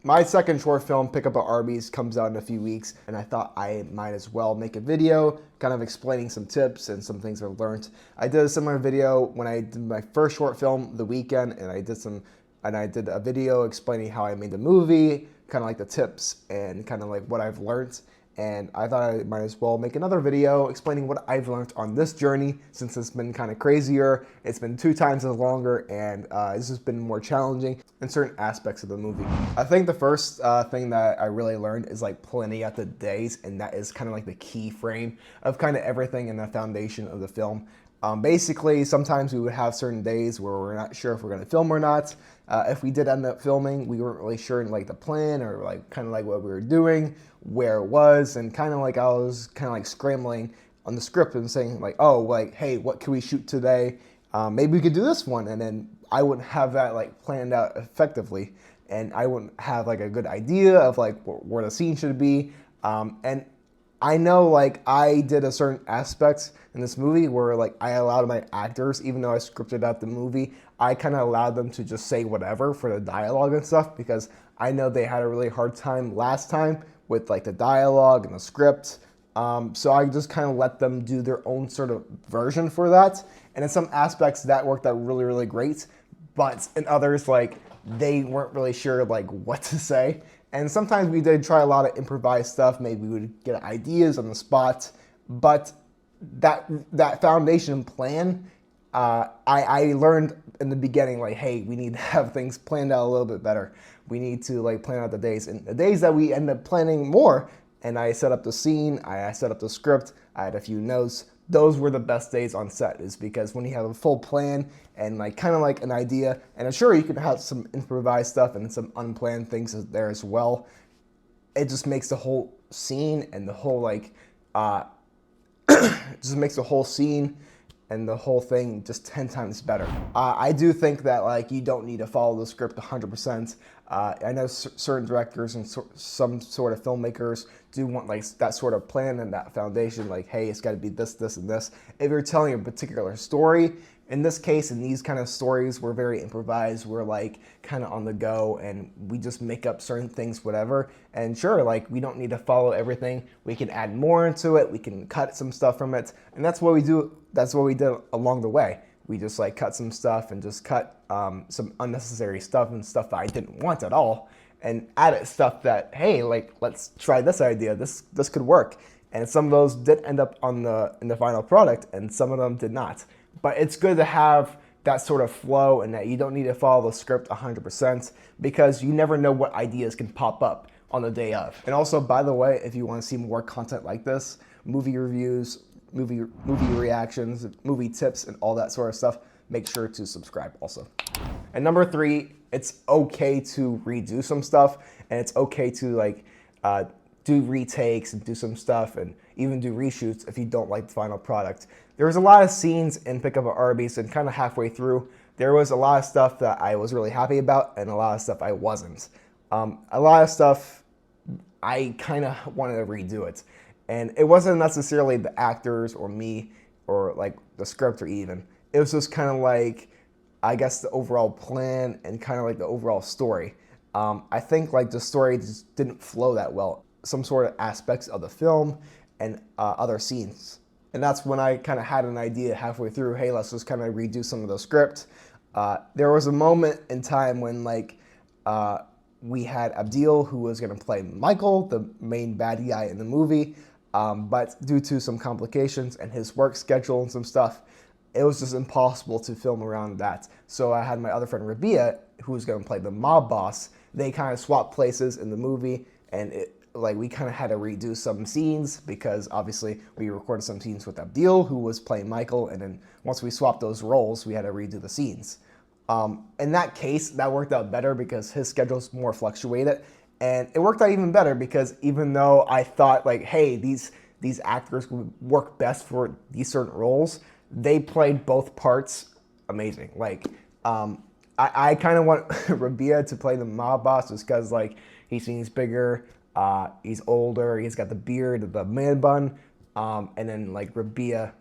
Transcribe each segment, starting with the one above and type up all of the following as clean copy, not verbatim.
My second short film, Pick Up At Arby's, comes out in a few weeks, and I thought I might as well make a video kind of explaining some tips and some things I've learned. I did a similar video when I did my first short film, The Weekend, and I did a video explaining how I made the movie, kind of like the tips and kind of like what I've learned. And I thought I might as well make another video explaining what I've learned on this journey, since it's been kind of crazier. It's been 2 times as longer, and this has been more challenging in certain aspects of the movie. I think the first thing that I really learned is like planning out the days, and that is kind of like the key frame of kind of everything in the foundation of the film. Basically, sometimes we would have certain days where we're not sure if we're going to film or not. If we did end up filming, we weren't really sure in like the plan or like kind of like what we were doing, where it was, and kind of like I was kind of like scrambling on the script and saying like, oh, like, hey, what can we shoot today? Maybe we could do this one, and then I wouldn't have that like planned out effectively, and I wouldn't have like a good idea of like where the scene should be, and I know like I did a certain aspects in this movie where like I allowed my actors, even though I scripted out the movie, I kind of allowed them to just say whatever for the dialogue and stuff, because I know they had a really hard time last time with like the dialogue and the script. So I just kind of let them do their own sort of version for that. And in some aspects that worked out really, really great. But in others, like they weren't really sure like what to say. And sometimes we did try a lot of improvised stuff. Maybe we would get ideas on the spot. But that foundation plan, I learned in the beginning, like, hey, we need to have things planned out a little bit better. We need to like plan out the days, and the days that we end up planning more, and I set up the scene, I set up the script, I had a few notes. Those were the best days on set, is because when you have a full plan and like kind of like an idea, and sure you can have some improvised stuff and some unplanned things there as well. It just makes the whole scene and the whole like just makes the whole scene and the whole thing just 10 times better. I do think that like you don't need to follow the script 100%. I know certain directors and some sort of filmmakers do want like that sort of plan and that foundation, like, hey, it's got to be this, this, and this. If you're telling a particular story, in this case, in these kind of stories, we're very improvised. We're like kind of on the go, and we just make up certain things, whatever. And sure, like we don't need to follow everything. We can add more into it. We can cut some stuff from it, and that's what we do. That's what we did along the way. We just like cut some stuff and just cut some unnecessary stuff and stuff that I didn't want at all, and added stuff that, hey, like let's try this idea. This could work. And some of those did end up in the final product, and some of them did not. But it's good to have that sort of flow, and that you don't need to follow the script 100%, because you never know what ideas can pop up on the day of. And also, by the way, if you want to see more content like this, movie reviews, movie reactions, movie tips, and all that sort of stuff, make sure to subscribe also. And number 3, it's okay to redo some stuff, and it's okay to like do retakes and do some stuff, and even do reshoots if you don't like the final product. There was a lot of scenes in Pick Up At Arby's, and kind of halfway through, there was a lot of stuff that I was really happy about, and a lot of stuff I wasn't. A lot of stuff I kind of wanted to redo it, and it wasn't necessarily the actors or me or like the script or even. It was just kind of like, I guess, the overall plan and kind of like the overall story. I think like the story just didn't flow that well. Some sort of aspects of the film and other scenes. And that's when I kind of had an idea halfway through, hey, let's just kind of redo some of the script. There was a moment in time when like we had Abdil, who was going to play Michael, the main bad guy in the movie, but due to some complications and his work schedule and some stuff, it was just impossible to film around that. So I had my other friend Rabia, who was going to play the mob boss. They kind of swapped places in the movie, and like we kind of had to redo some scenes, because obviously we recorded some scenes with Abdil, who was playing Michael, and then once we swapped those roles, we had to redo the scenes. In that case, that worked out better because his schedule's more fluctuated, and it worked out even better because even though I thought like, hey, these actors would work best for these certain roles, they played both parts amazing. Like, I kind of want Rabia to play the mob boss just because like he seems bigger. He's older, he's got the beard, the man bun, and then like Abdil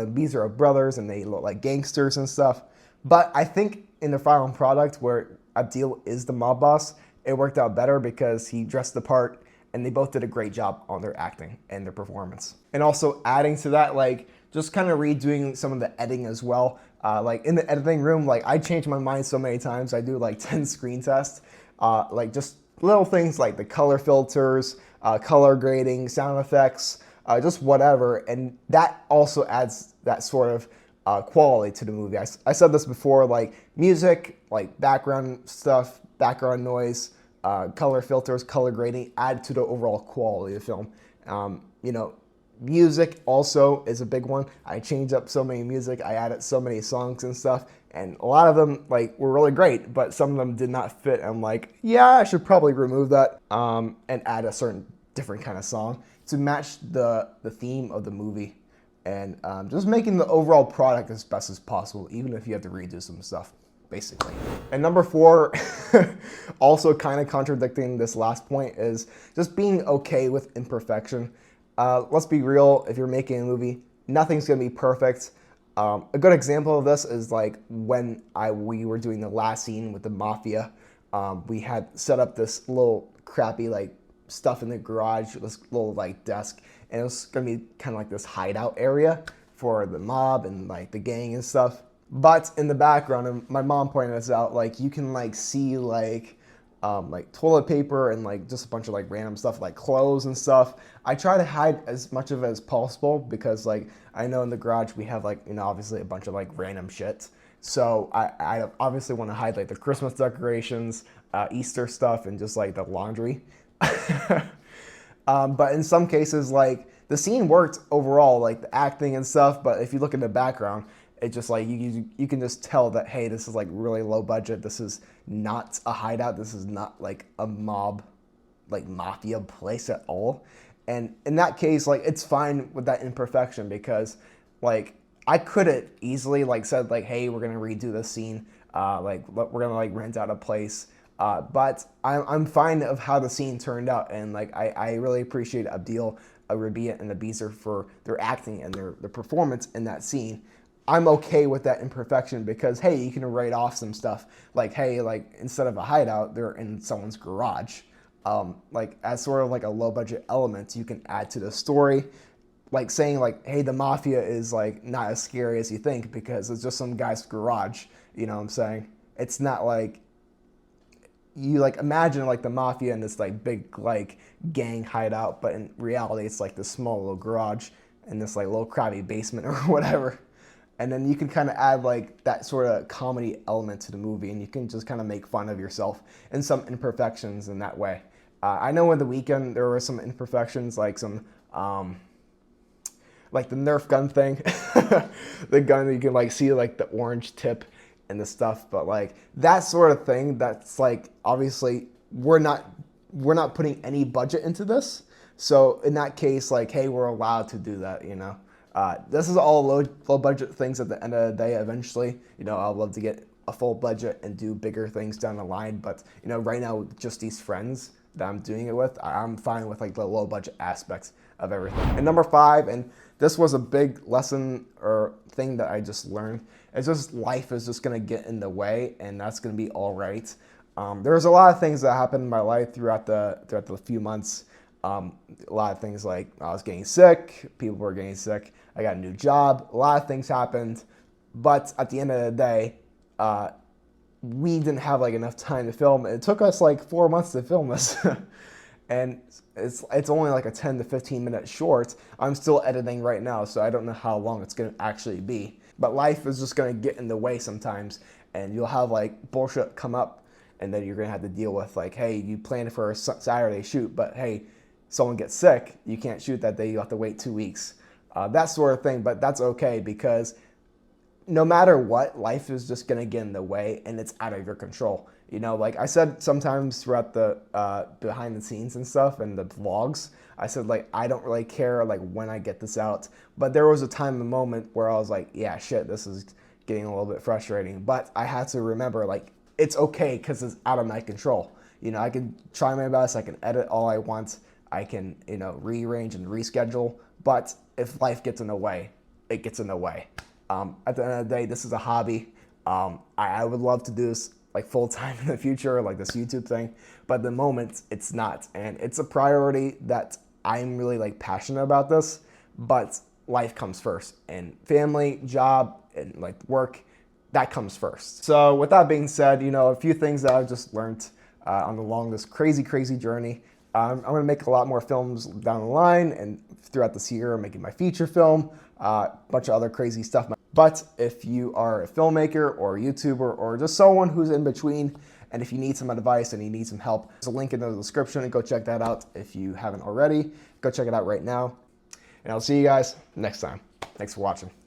and Beezer are brothers, and they look like gangsters and stuff. But I think in the final product where Abdil is the mob boss, it worked out better because he dressed the part and they both did a great job on their acting and their performance. And also adding to that, like just kind of redoing some of the editing as well. Like in the editing room, like I change my mind so many times. I do like 10 screen tests, like just little things like the color filters, color grading, sound effects, just whatever. And that also adds that sort of quality to the movie. I said this before, like music, like background stuff, background noise, color filters, color grading add to the overall quality of the film. You know, music also is a big one. I changed up so many music, I added so many songs and stuff, and a lot of them like were really great, but some of them did not fit. I'm like, yeah, I should probably remove that and add a certain different kind of song to match the theme of the movie, and just making the overall product as best as possible, even if you have to redo some stuff, basically. And number 4, also kind of contradicting this last point, is just being okay with imperfection. Let's be real, if you're making a movie, nothing's gonna be perfect. A good example of this is like when we were doing the last scene with the mafia. We had set up this little crappy like stuff in the garage, this little like desk, and it was gonna be kind of like this hideout area for the mob and like the gang and stuff. But in the background, and my mom pointed this out, like you can like see like toilet paper and like just a bunch of like random stuff like clothes and stuff. I try to hide as much of it as possible because like I know in the garage we have like, you know, obviously a bunch of like random shit. So I obviously want to hide like the Christmas decorations, Easter stuff, and just like the laundry. But in some cases, like the scene worked overall, like the acting and stuff. But if you look in the background, it's just like you can just tell that, hey, this is like really low budget. This is not a hideout. This is not like a mob, like mafia place at all. And in that case, like it's fine with that imperfection because like I could have easily like said like, hey, we're gonna redo this scene. Like we're gonna like rent out a place. But I'm fine of how the scene turned out, and like I really appreciate Abdil, Rabia, and Abizer for their acting and their performance in that scene. I'm okay with that imperfection because hey, you can write off some stuff like, hey, like instead of a hideout, they're in someone's garage. Like as sort of like a low budget element, you can add to the story, like saying like, hey, the mafia is like not as scary as you think because it's just some guy's garage. You know what I'm saying? It's not like you like imagine like the mafia in this like big like gang hideout, but in reality it's like this small little garage in this like little crabby basement or whatever. And then you can kind of add like that sort of comedy element to the movie, and you can just kind of make fun of yourself and some imperfections in that way. I know in The Weeknd there were some imperfections, like some like the Nerf gun thing, the gun that you can like see like the orange tip and the stuff, but like that sort of thing, that's like obviously we're not putting any budget into this, so in that case, like, hey, we're allowed to do that, you know. This is all low budget things at the end of the day. Eventually, you know, I'd love to get a full budget and do bigger things down the line, but you know, right now with just these friends that I'm doing it with, I'm fine with like the low budget aspects of everything. And number 5, and this was a big lesson or thing that I just learned, it's just life is just gonna get in the way, and that's gonna be all right. There's a lot of things that happened in my life throughout the few months. A lot of things like I was getting sick, people were getting sick, I got a new job, a lot of things happened, but at the end of the day, we didn't have like enough time to film. It took us like 4 months to film this. And it's only like a 10 to 15 minute short. I'm still editing right now, so I don't know how long it's gonna actually be. But life is just gonna get in the way sometimes, and you'll have like bullshit come up, and then you're gonna have to deal with like, hey, you planned for a Saturday shoot, but hey, someone gets sick, you can't shoot that day, you have to wait 2 weeks. That sort of thing, but that's okay because no matter what, life is just gonna get in the way, and it's out of your control. You know, like I said sometimes throughout the behind the scenes and stuff and the vlogs, I said like I don't really care like when I get this out, but there was a time and moment where I was like, yeah, shit, this is getting a little bit frustrating, but I had to remember like it's okay because it's out of my control. You know, I can try my best, I can edit all I want, I can, you know, rearrange and reschedule, but if life gets in the way, it gets in the way. At the end of the day, this is a hobby. I would love to do this like full time in the future, like this YouTube thing. But at the moment, it's not, and it's a priority that I'm really like passionate about this. But life comes first, and family, job, and like work, that comes first. So with that being said, you know, a few things that I've just learned along this crazy journey. I'm going to make a lot more films down the line, and throughout this year, I'm making my feature film, a bunch of other crazy stuff. But if you are a filmmaker or a YouTuber or just someone who's in between, and if you need some advice and you need some help, there's a link in the description, and go check that out if you haven't already. Go check it out right now. And I'll see you guys next time. Thanks for watching.